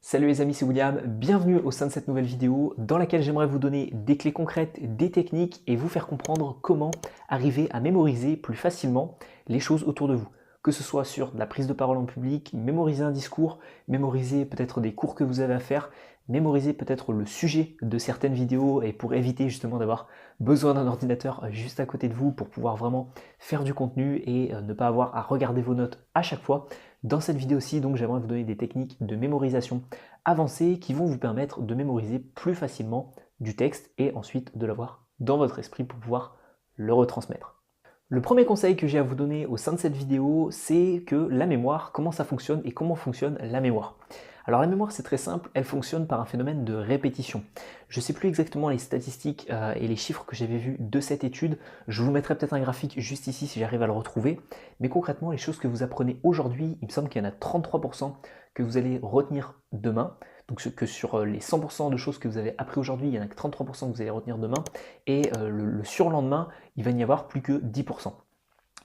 Salut les amis, c'est William, bienvenue au sein de cette nouvelle vidéo dans laquelle j'aimerais vous donner des clés concrètes, des techniques et vous faire comprendre comment arriver à mémoriser plus facilement les choses autour de vous. Que ce soit sur de la prise de parole en public, mémoriser un discours, mémoriser peut-être des cours que vous avez à faire, mémoriser peut-être le sujet de certaines vidéos et pour éviter justement d'avoir besoin d'un ordinateur juste à côté de vous pour pouvoir vraiment faire du contenu et ne pas avoir à regarder vos notes à chaque fois. Dans cette vidéo-ci, donc, j'aimerais vous donner des techniques de mémorisation avancées qui vont vous permettre de mémoriser plus facilement du texte et ensuite de l'avoir dans votre esprit pour pouvoir le retransmettre. Le premier conseil que j'ai à vous donner au sein de cette vidéo, c'est que la mémoire, comment ça fonctionne et comment fonctionne la mémoire. Alors la mémoire, c'est très simple, elle fonctionne par un phénomène de répétition. Je ne sais plus exactement les statistiques et les chiffres que j'avais vus de cette étude, je vous mettrai peut-être un graphique juste ici si j'arrive à le retrouver, mais concrètement, les choses que vous apprenez aujourd'hui, il me semble qu'il y en a 33% que vous allez retenir demain, donc que sur les 100% de choses que vous avez appris aujourd'hui, il n'y en a que 33% que vous allez retenir demain, et le surlendemain, il va n'y avoir plus que 10%.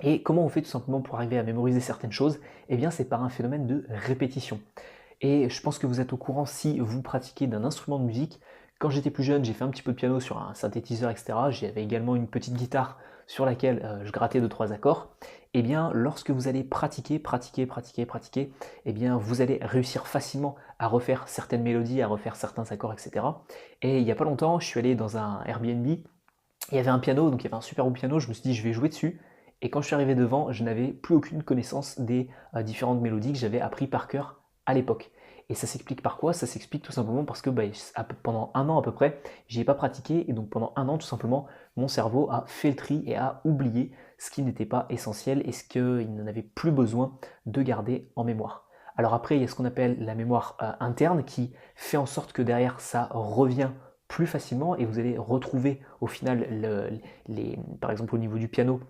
Et comment on fait tout simplement pour arriver à mémoriser certaines choses? Eh bien, c'est par un phénomène de répétition. Et je pense que vous êtes au courant si vous pratiquez d'un instrument de musique. Quand j'étais plus jeune, j'ai fait un petit peu de piano sur un synthétiseur, etc. J'avais également une petite guitare sur laquelle je grattais 2-3 accords. Eh bien, lorsque vous allez pratiquer, eh bien, vous allez réussir facilement à refaire certaines mélodies, à refaire certains accords, etc. Et il n'y a pas longtemps, je suis allé dans un Airbnb. Il y avait un piano, donc il y avait un super beau piano. Je me suis dit, je vais jouer dessus. Et quand je suis arrivé devant, je n'avais plus aucune connaissance des différentes mélodies que j'avais appris par cœur à l'époque. Et ça s'explique par quoi? Ça s'explique tout simplement parce que pendant un an à peu près, j'y ai pas pratiqué et donc pendant un an tout simplement, mon cerveau a fait le tri et a oublié ce qui n'était pas essentiel et ce qu'il n'en avait plus besoin de garder en mémoire. Alors après, il y a ce qu'on appelle la mémoire interne qui fait en sorte que derrière ça revient plus facilement et vous allez retrouver au final, par exemple au niveau du piano,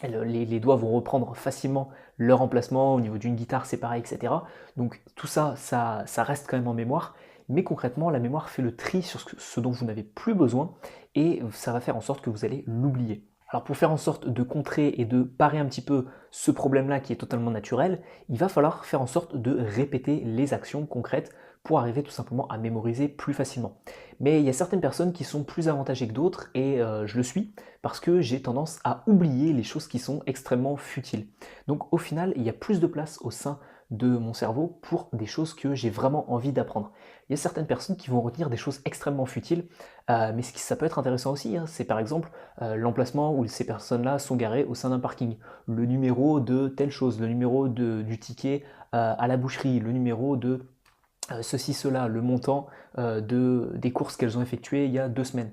les doigts vont reprendre facilement leur emplacement, au niveau d'une guitare c'est pareil, etc. Donc tout ça, ça reste quand même en mémoire, mais concrètement la mémoire fait le tri sur ce dont vous n'avez plus besoin et ça va faire en sorte que vous allez l'oublier. Alors pour faire en sorte de contrer et de parer un petit peu ce problème-là qui est totalement naturel, il va falloir faire en sorte de répéter les actions concrètes pour arriver tout simplement à mémoriser plus facilement. Mais il y a certaines personnes qui sont plus avantagées que d'autres et je le suis parce que j'ai tendance à oublier les choses qui sont extrêmement futiles. Donc au final, il y a plus de place au sein de mon cerveau pour des choses que j'ai vraiment envie d'apprendre. Il y a certaines personnes qui vont retenir des choses extrêmement futiles, mais ça peut être intéressant aussi, hein. C'est par exemple l'emplacement où ces personnes-là sont garées au sein d'un parking, le numéro de telle chose, le numéro du ticket à la boucherie, le numéro de ceci, cela, le montant des courses qu'elles ont effectuées il y a 2 semaines.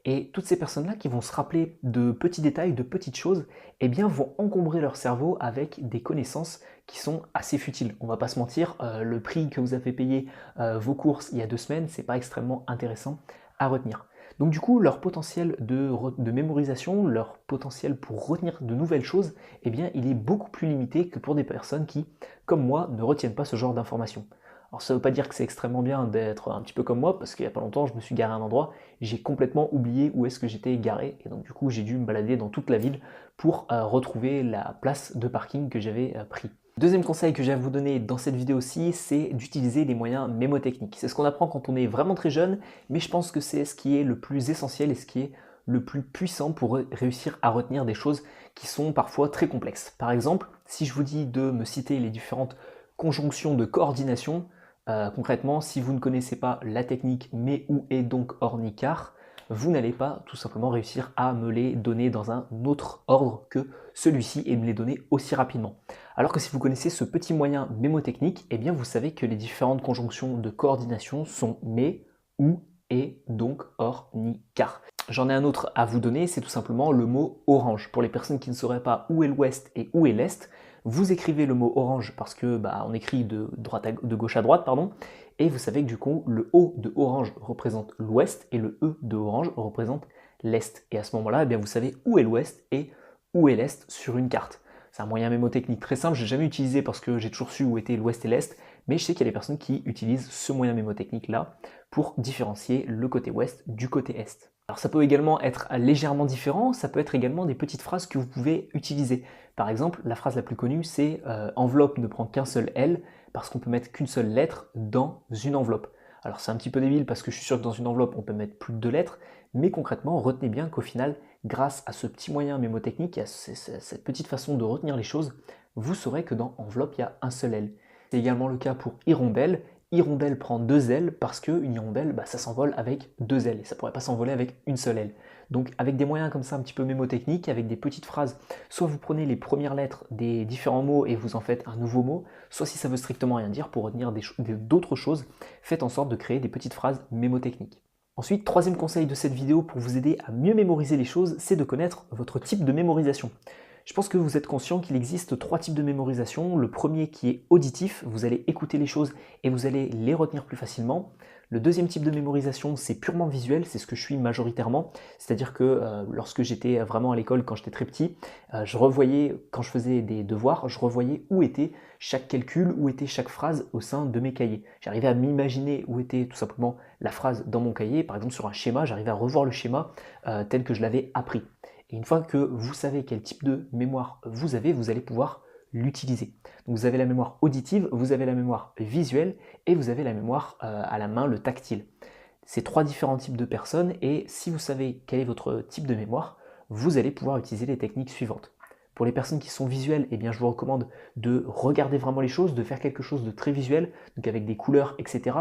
Et toutes ces personnes-là qui vont se rappeler de petits détails, de petites choses, eh bien vont encombrer leur cerveau avec des connaissances qui sont assez futiles. On va pas se mentir, le prix que vous avez payé vos courses il y a 2 semaines, c'est pas extrêmement intéressant à retenir. Donc du coup, leur potentiel de mémorisation, leur potentiel pour retenir de nouvelles choses, eh bien, il est beaucoup plus limité que pour des personnes qui, comme moi, ne retiennent pas ce genre d'informations. Alors ça ne veut pas dire que c'est extrêmement bien d'être un petit peu comme moi, parce qu'il n'y a pas longtemps, je me suis garé à un endroit, j'ai complètement oublié où est-ce que j'étais garé, et donc du coup j'ai dû me balader dans toute la ville pour retrouver la place de parking que j'avais pris. Deuxième conseil que j'ai à vous donner dans cette vidéo-ci, c'est d'utiliser les moyens mémotechniques. C'est ce qu'on apprend quand on est vraiment très jeune, mais je pense que c'est ce qui est le plus essentiel et ce qui est le plus puissant pour réussir à retenir des choses qui sont parfois très complexes. Par exemple, si je vous dis de me citer les différentes conjonctions de coordination, concrètement, si vous ne connaissez pas la technique mais où est donc ornicar, vous n'allez pas tout simplement réussir à me les donner dans un autre ordre que celui-ci et me les donner aussi rapidement. Alors que si vous connaissez ce petit moyen mémotechnique, eh bien vous savez que les différentes conjonctions de coordination sont mais, ou, et, donc, or, ni, car. J'en ai un autre à vous donner, c'est tout simplement le mot orange. Pour les personnes qui ne sauraient pas où est l'ouest et où est l'est, vous écrivez le mot orange parce que on écrit de gauche à droite, pardon, et vous savez que du coup le O de orange représente l'ouest et le E de orange représente l'est. Et à ce moment-là, eh bien vous savez où est l'ouest et où est l'est sur une carte. C'est un moyen mémotechnique très simple, je n'ai jamais utilisé parce que j'ai toujours su où étaient l'ouest et l'est, mais je sais qu'il y a des personnes qui utilisent ce moyen mémotechnique là pour différencier le côté ouest du côté est. Alors ça peut également être légèrement différent, ça peut être également des petites phrases que vous pouvez utiliser. Par exemple, la phrase la plus connue c'est enveloppe ne prend qu'un seul L, parce qu'on peut mettre qu'une seule lettre dans une enveloppe. Alors c'est un petit peu débile parce que je suis sûr que dans une enveloppe, on peut mettre plus de 2 lettres, mais concrètement, retenez bien qu'au final, grâce à ce petit moyen mémotechnique et à cette petite façon de retenir les choses, vous saurez que dans enveloppe, il y a un seul L. C'est également le cas pour hirondelle. Hirondelle prend 2 ailes parce qu'une hirondelle, ça s'envole avec 2 ailes et ça ne pourrait pas s'envoler avec une seule aile. Donc avec des moyens comme ça un petit peu mémotechniques, avec des petites phrases, soit vous prenez les premières lettres des différents mots et vous en faites un nouveau mot, soit si ça veut strictement rien dire, pour retenir d'autres choses, faites en sorte de créer des petites phrases mémotechniques. Ensuite, troisième conseil de cette vidéo pour vous aider à mieux mémoriser les choses, c'est de connaître votre type de mémorisation. Je pense que vous êtes conscient qu'il existe 3 types de mémorisation. Le premier qui est auditif, vous allez écouter les choses et vous allez les retenir plus facilement. Le deuxième type de mémorisation, c'est purement visuel, c'est ce que je suis majoritairement. C'est-à-dire que lorsque j'étais vraiment à l'école, quand j'étais très petit, je revoyais, quand je faisais des devoirs, je revoyais où était chaque calcul, où était chaque phrase au sein de mes cahiers. J'arrivais à m'imaginer où était tout simplement la phrase dans mon cahier. Par exemple, sur un schéma, j'arrivais à revoir le schéma tel que je l'avais appris. Et une fois que vous savez quel type de mémoire vous allez pouvoir l'utiliser. Donc vous avez la mémoire auditive, vous avez la mémoire visuelle et vous avez la mémoire à la main, le tactile. C'est 3 différents types de personnes et si vous savez quel est votre type de mémoire, vous allez pouvoir utiliser les techniques suivantes. Pour les personnes qui sont visuelles, je vous recommande de regarder vraiment les choses, de faire quelque chose de très visuel, donc avec des couleurs, etc.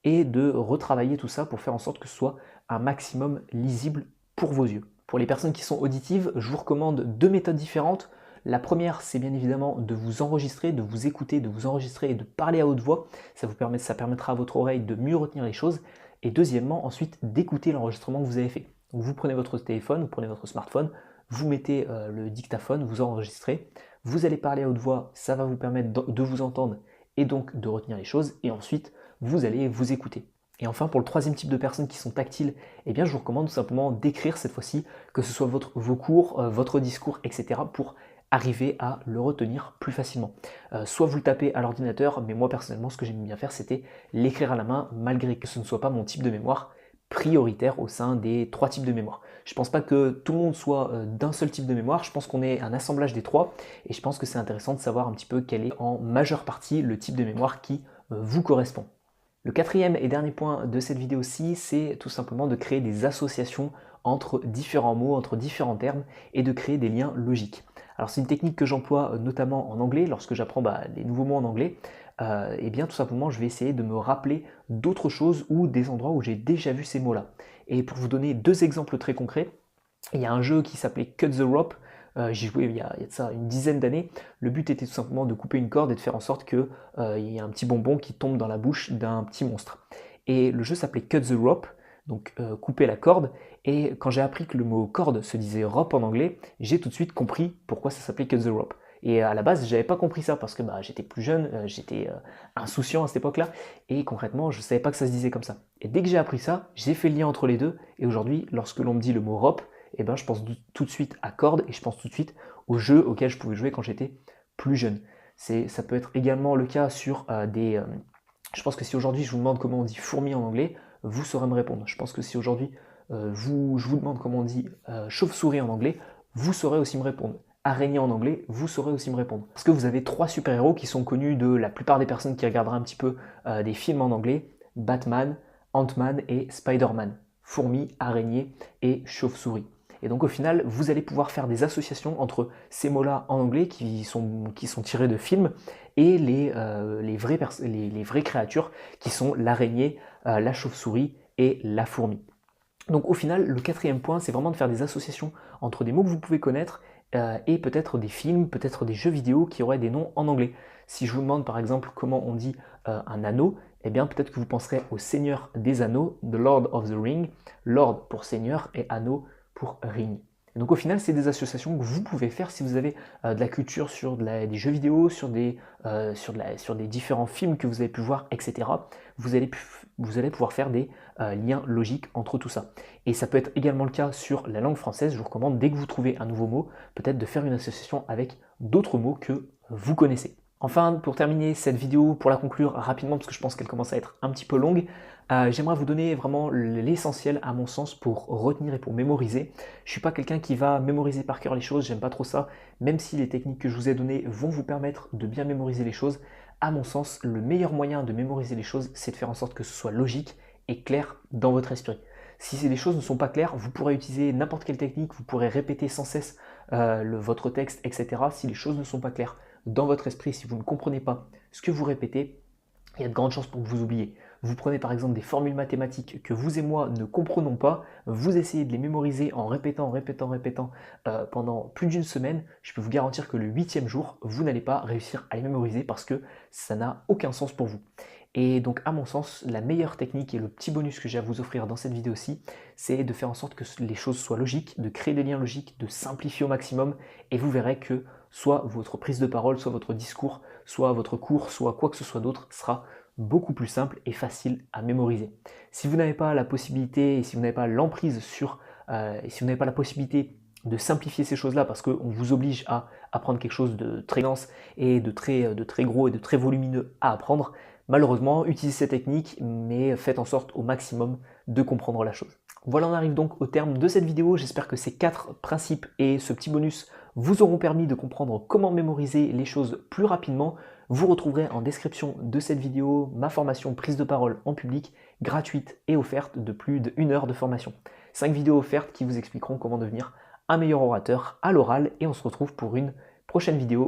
et de retravailler tout ça pour faire en sorte que ce soit un maximum lisible pour vos yeux. Pour les personnes qui sont auditives, je vous recommande 2 méthodes différentes. La première, c'est bien évidemment de vous enregistrer, de vous écouter, de vous enregistrer et de parler à haute voix. Ça permettra à votre oreille de mieux retenir les choses. Et deuxièmement, ensuite, d'écouter l'enregistrement que vous avez fait. Donc vous prenez votre téléphone, vous prenez votre smartphone, vous mettez le dictaphone, vous enregistrez, vous allez parler à haute voix, ça va vous permettre de vous entendre et donc de retenir les choses. Et ensuite, vous allez vous écouter. Et enfin, pour le troisième type de personnes qui sont tactiles, je vous recommande tout simplement d'écrire cette fois-ci, que ce soit vos cours, votre discours, etc. pour arriver à le retenir plus facilement. Soit vous le tapez à l'ordinateur, mais moi personnellement, ce que j'aime bien faire, c'était l'écrire à la main, malgré que ce ne soit pas mon type de mémoire prioritaire au sein des 3 types de mémoire. Je ne pense pas que tout le monde soit d'un seul type de mémoire, je pense qu'on est un assemblage des 3, et je pense que c'est intéressant de savoir un petit peu quel est en majeure partie le type de mémoire qui vous correspond. Le quatrième et dernier point de cette vidéo-ci, c'est tout simplement de créer des associations entre différents mots, entre différents termes, et de créer des liens logiques. Alors c'est une technique que j'emploie notamment en anglais, lorsque j'apprends les nouveaux mots en anglais, tout simplement je vais essayer de me rappeler d'autres choses ou des endroits où j'ai déjà vu ces mots-là. Et pour vous donner 2 exemples très concrets, il y a un jeu qui s'appelait Cut the Rope. J'y jouais il y a de ça une dizaine d'années. Le but était tout simplement de couper une corde et de faire en sorte qu'il y ait un petit bonbon qui tombe dans la bouche d'un petit monstre. Et le jeu s'appelait Cut the Rope, donc couper la corde. Et quand j'ai appris que le mot corde se disait rope en anglais, j'ai tout de suite compris pourquoi ça s'appelait Cut the Rope. Et à la base, j'avais pas compris ça parce que j'étais plus jeune, j'étais insouciant à cette époque-là, et concrètement, je savais pas que ça se disait comme ça. Et dès que j'ai appris ça, j'ai fait le lien entre les deux, et aujourd'hui, lorsque l'on me dit le mot rope, je pense tout de suite à corde et je pense tout de suite aux jeux auxquels je pouvais jouer quand j'étais plus jeune. Ça peut être également le cas sur je pense que si aujourd'hui je vous demande comment on dit fourmi en anglais, vous saurez me répondre. Je pense que si aujourd'hui je vous demande comment on dit chauve-souris en anglais, vous saurez aussi me répondre. Araignée en anglais, vous saurez aussi me répondre. Parce que vous avez 3 super-héros qui sont connus de la plupart des personnes qui regarderaient un petit peu des films en anglais: Batman, Ant-Man et Spider-Man. Fourmi, araignée et chauve-souris. Et donc au final, vous allez pouvoir faire des associations entre ces mots-là en anglais qui sont tirés de films et les vraies créatures qui sont l'araignée, la chauve-souris et la fourmi. Donc au final, le 4e point, c'est vraiment de faire des associations entre des mots que vous pouvez connaître et peut-être des films, peut-être des jeux vidéo qui auraient des noms en anglais. Si je vous demande par exemple comment on dit un anneau, peut-être que vous penserez au Seigneur des Anneaux, The Lord of the Ring, Lord pour Seigneur et Anneau pour Ring. Et donc au final, c'est des associations que vous pouvez faire si vous avez de la culture sur des jeux vidéo, sur des différents films que vous avez pu voir, etc. Vous allez pouvoir faire des liens logiques entre tout ça. Et ça peut être également le cas sur la langue française. Je vous recommande, dès que vous trouvez un nouveau mot, peut-être de faire une association avec d'autres mots que vous connaissez. Enfin, pour terminer cette vidéo, pour la conclure rapidement, parce que je pense qu'elle commence à être un petit peu longue, j'aimerais vous donner vraiment l'essentiel à mon sens pour retenir et pour mémoriser. Je ne suis pas quelqu'un qui va mémoriser par cœur les choses, j'aime pas trop ça, même si les techniques que je vous ai données vont vous permettre de bien mémoriser les choses. À mon sens, le meilleur moyen de mémoriser les choses, c'est de faire en sorte que ce soit logique et clair dans votre esprit. Si les choses ne sont pas claires, vous pourrez utiliser n'importe quelle technique, vous pourrez répéter sans cesse votre texte, etc. Si les choses ne sont pas claires dans votre esprit, si vous ne comprenez pas ce que vous répétez, il y a de grandes chances pour que vous oubliez. Vous prenez par exemple des formules mathématiques que vous et moi ne comprenons pas, vous essayez de les mémoriser en répétant pendant plus d'une semaine. Je peux vous garantir que le 8e jour, vous n'allez pas réussir à les mémoriser parce que ça n'a aucun sens pour vous. Et donc à mon sens, la meilleure technique et le petit bonus que j'ai à vous offrir dans cette vidéo-ci, c'est de faire en sorte que les choses soient logiques, de créer des liens logiques, de simplifier au maximum, et vous verrez que soit votre prise de parole, soit votre discours, soit votre cours, soit quoi que ce soit d'autre sera beaucoup plus simple et facile à mémoriser. Si vous n'avez pas la possibilité et si vous n'avez pas l'emprise sur, et si vous n'avez pas la possibilité de simplifier ces choses-là parce qu'on vous oblige à apprendre quelque chose de très dense et de très gros et de très volumineux à apprendre, malheureusement, utilisez cette technique, mais faites en sorte au maximum de comprendre la chose. Voilà, on arrive donc au terme de cette vidéo. J'espère que ces 4 principes et ce petit bonus vous auront permis de comprendre comment mémoriser les choses plus rapidement. Vous retrouverez en description de cette vidéo ma formation prise de parole en public, gratuite et offerte de plus d'1 heure de formation. 5 vidéos offertes qui vous expliqueront comment devenir un meilleur orateur à l'oral, et on se retrouve pour une prochaine vidéo.